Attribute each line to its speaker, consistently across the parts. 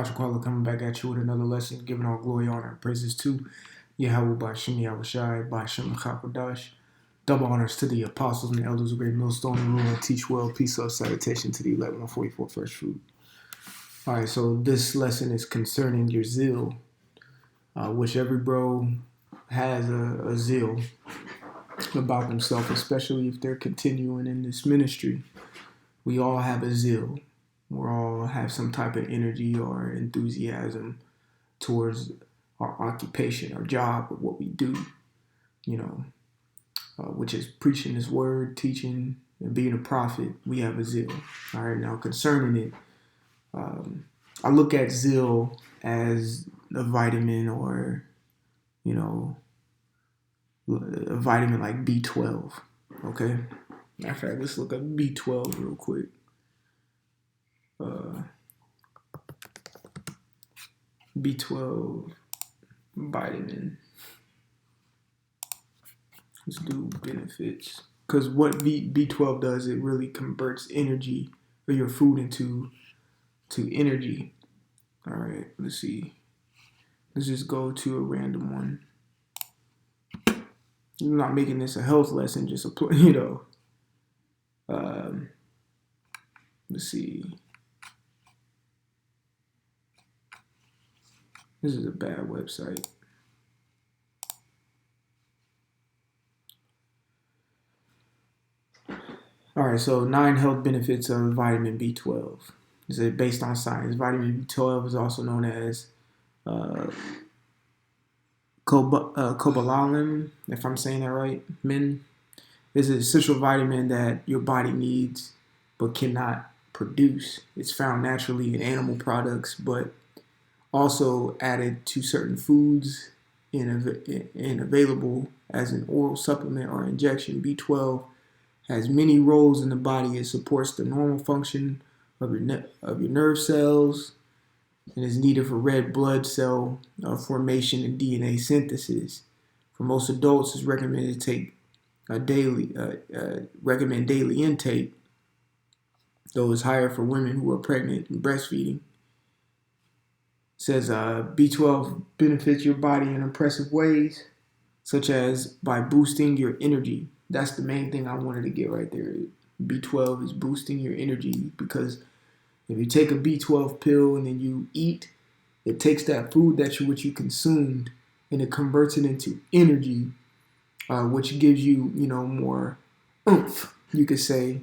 Speaker 1: Ashquala coming back at you with another lesson, giving all glory, honor, and praises to Yahweh Bashim Yahushai Bashim Chakadash. Double honors to the apostles and the elders of Great Millstone, rule and teach well. Peace, love, salutation to the 1144 first fruit. All right, so this lesson is concerning your zeal, which every bro has a zeal about themselves, especially if they're continuing in this ministry. We all have a zeal. We all have some type of energy or enthusiasm towards our occupation, our job, or what we do, which is preaching His word, teaching, and being a prophet. We have a zeal. All right, now concerning it, I look at zeal as a vitamin, or a vitamin like B12. Okay, matter of fact, let's look up B12 real quick. B12 vitamin. Let's do benefits. Because what B12 does, it really converts energy, or your food, into energy. All right, let's see. Let's just go to a random one. I'm not making this a health lesson, just let's see. This is a bad website. All right, so 9 health benefits of vitamin B12. This is based on science. Vitamin B12 is also known as cobalamin, if I'm saying that right. Is an essential vitamin that your body needs but cannot produce. It's found naturally in animal products, but also added to certain foods and available as an oral supplement or injection. B12 has many roles in the body. It supports the normal function of your nerve cells and is needed for red blood cell formation and DNA synthesis. For most adults, it's recommended to take daily intake, though it's higher for women who are pregnant and breastfeeding. It says B12 benefits your body in impressive ways, such as by boosting your energy. That's the main thing I wanted to get right there. B12 is boosting your energy, because if you take a B12 pill and then you eat, it takes that food which you consumed and it converts it into energy, which gives you more oomph, you could say,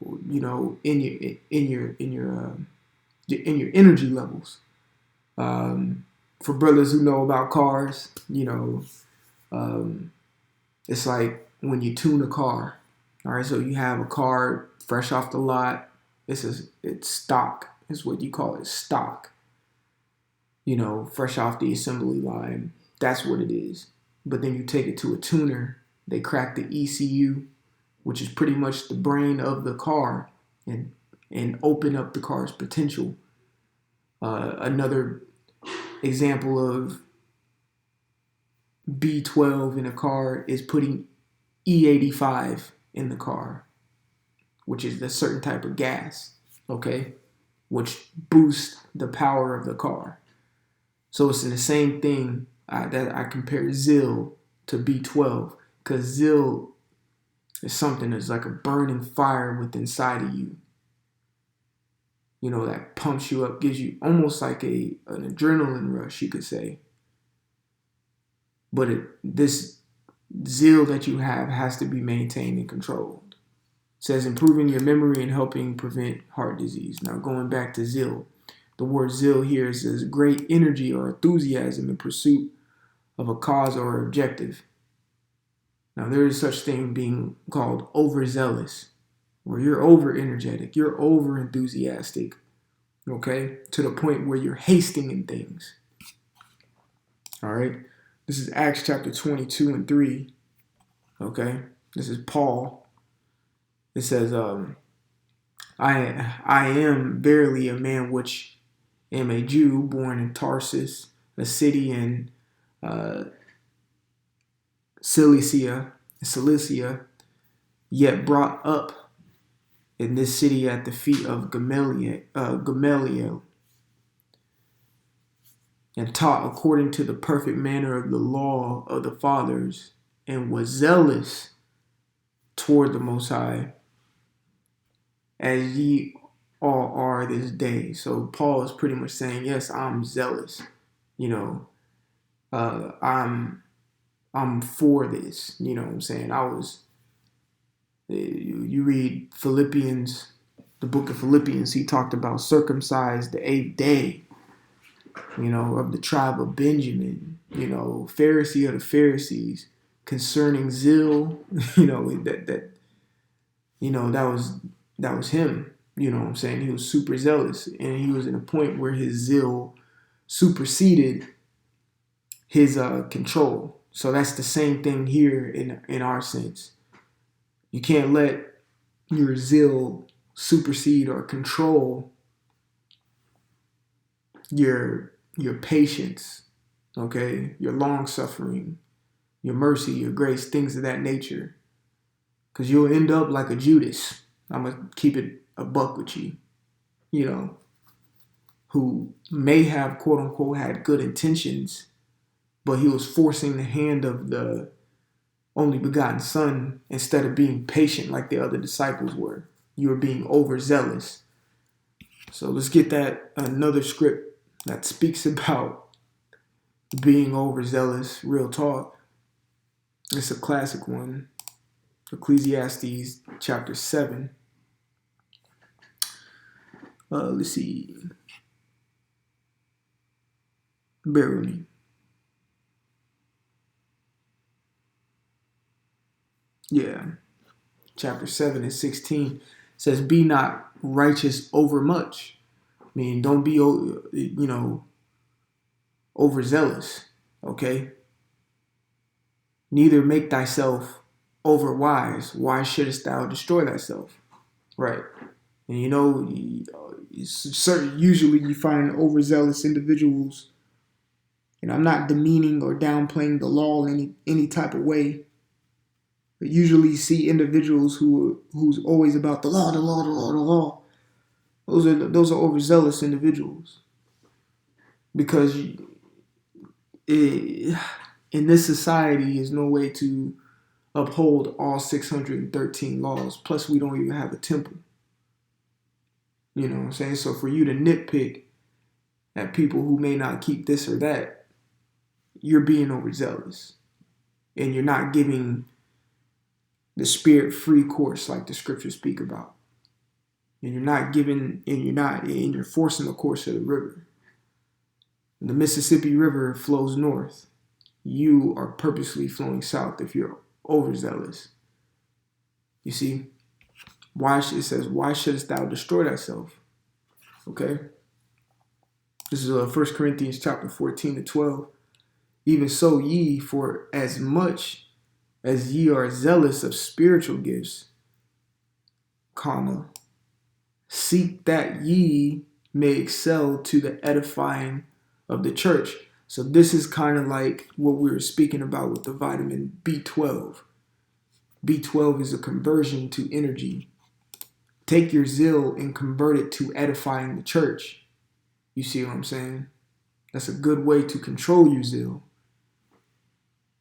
Speaker 1: in your energy levels. For brothers who know about cars, it's like when you tune a car. All right, so you have a car fresh off the lot. It's stock. Is what you call it, stock. Fresh off the assembly line. That's what it is. But then you take it to a tuner. They crack the ECU, which is pretty much the brain of the car, and open up the car's potential. Another example of B12 in a car is putting E85 in the car, which is a certain type of gas, okay, which boosts the power of the car. So it's in the same thing that I compare Zeal to B12, because Zeal is something that's like a burning fire within inside of you. That pumps you up, gives you almost like an adrenaline rush, you could say. But this zeal that you have has to be maintained and controlled. It says improving your memory and helping prevent heart disease. Now going back to zeal, the word zeal here says great energy or enthusiasm in pursuit of a cause or objective. Now there is such thing being called overzealous, where you're over energetic, you're over enthusiastic, okay, to the point where you're hastening things. All right. This is Acts chapter 22 and 3. Okay. This is Paul. It says, I am verily a man which am a Jew, born in Tarsus, a city in Cilicia, yet brought up in this city at the feet of Gamaliel, and taught according to the perfect manner of the law of the fathers, and was zealous toward the Most High, as ye all are this day. So Paul is pretty much saying, yes, I'm zealous. You know, I'm for this. You know what I'm saying? You read Philippians, the book of Philippians, he talked about circumcised the 8th day, of the tribe of Benjamin, Pharisee of the Pharisees, concerning zeal, that was him. You know what I'm saying? He was super zealous, and he was in a point where his zeal superseded his control. So that's the same thing here in our sense. You can't let your zeal supersede or control your patience, okay, your long suffering, your mercy, your grace, things of that nature, because you'll end up like a Judas. I'm gonna keep it a buck with you, who may have quote unquote had good intentions, but he was forcing the hand of the only begotten Son instead of being patient like the other disciples were. You were being overzealous. So let's get that another script that speaks about being overzealous, real talk. It's a classic one. Ecclesiastes chapter 7. Let's see. Bear with me. Yeah. Chapter 7 and 16 says, be not righteous overmuch. I mean, don't be, overzealous, okay? Neither make thyself overwise. Why shouldest thou destroy thyself? Right. And usually you find overzealous individuals, and I'm not demeaning or downplaying the law in any type of way, but usually you see individuals who's always about the law, the law, the law, the law. Those are overzealous individuals, because in this society is no way to uphold all 613 laws. Plus, we don't even have a temple. You know what I'm saying? So for you to nitpick at people who may not keep this or that, you're being overzealous, and you're not giving the spirit free course like the scriptures speak about. And you're forcing the course of the river. The Mississippi River flows north. You are purposely flowing south if you're overzealous. You see? It says, why shouldest thou destroy thyself? Okay? This is 1 Corinthians chapter 14 to 12. Even so ye, for as much as ye are zealous of spiritual gifts, seek that ye may excel to the edifying of the church. So this is kind of like what we were speaking about with the vitamin B12. B12 is a conversion to energy. Take your zeal and convert it to edifying the church. You see what I'm saying? That's a good way to control your zeal.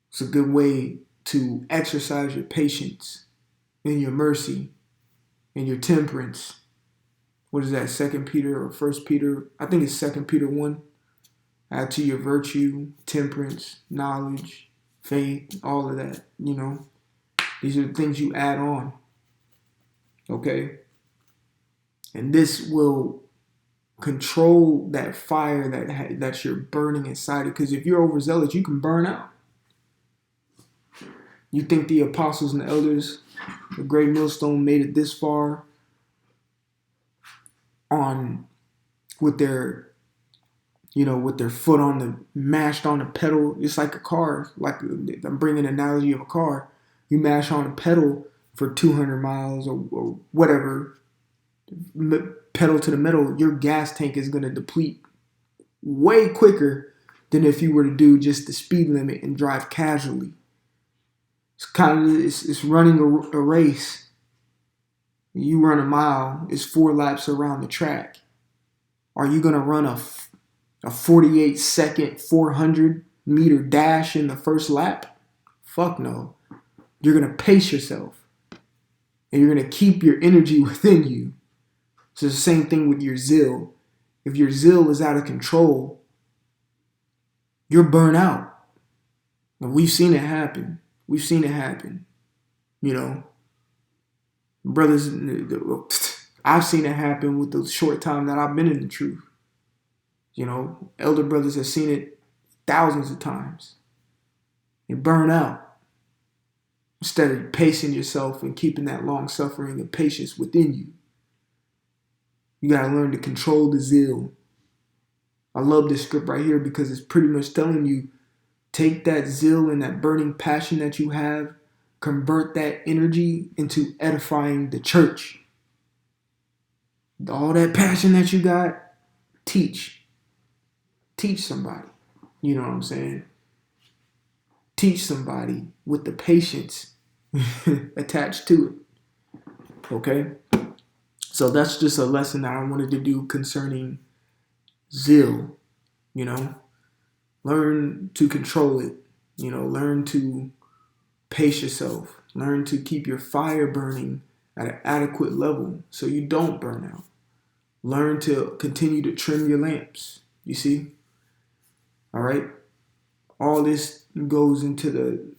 Speaker 1: It's a good way to exercise your patience and your mercy and your temperance. What is that, 2 Peter or 1 Peter? I think it's 2 Peter 1. Add to your virtue, temperance, knowledge, faith, all of that, These are the things you add on, okay? And this will control that fire that you're burning inside it. Because if you're overzealous, you can burn out. You think the apostles and the elders, the great millstone, made it this far with their foot mashed on the pedal? It's like a car. Like, I'm bringing an analogy of a car. You mash on a pedal for 200 miles or whatever, pedal to the metal, your gas tank is going to deplete way quicker than if you were to do just the speed limit and drive casually. It's running a race. You run a mile, it's 4 laps around the track. Are you going to run A 48-second, 400-meter dash in the first lap? Fuck no. You're going to pace yourself. And you're going to keep your energy within you. So it's the same thing with your zeal. If your zeal is out of control, you're burnt out. And we've seen it happen. We've seen it happen. You know, brothers, I've seen it happen with the short time that I've been in the truth. You know, elder brothers have seen it thousands of times. You burn out. Instead of pacing yourself and keeping that long suffering and patience within you. You got to learn to control the zeal. I love this script right here because it's pretty much telling you, take that zeal and that burning passion that you have, convert that energy into edifying the church. All that passion that you got, teach. Teach somebody. You know what I'm saying? Teach somebody with the patience attached to it. Okay? So that's just a lesson that I wanted to do concerning zeal. You know? Learn to control it. You know, learn to pace yourself. Learn to keep your fire burning at an adequate level so you don't burn out. Learn to continue to trim your lamps. You see? All right? All this goes into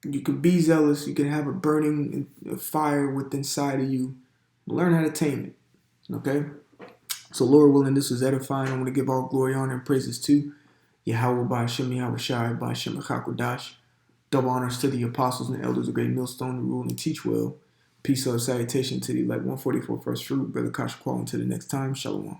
Speaker 1: you can be zealous. You can have a burning fire within inside of you. Learn how to tame it. Okay? So Lord willing, this was edifying. I want to give all glory, honor, and praises to Yahweh by Hashem, Yahweh Shai by Hashem Chakodash. Double honors to the apostles and elders of Great Millstone who rule and teach well. Peace, love, salutation to the elect 144 first fruit. Brother Kasha Qual until the next time. Shalom.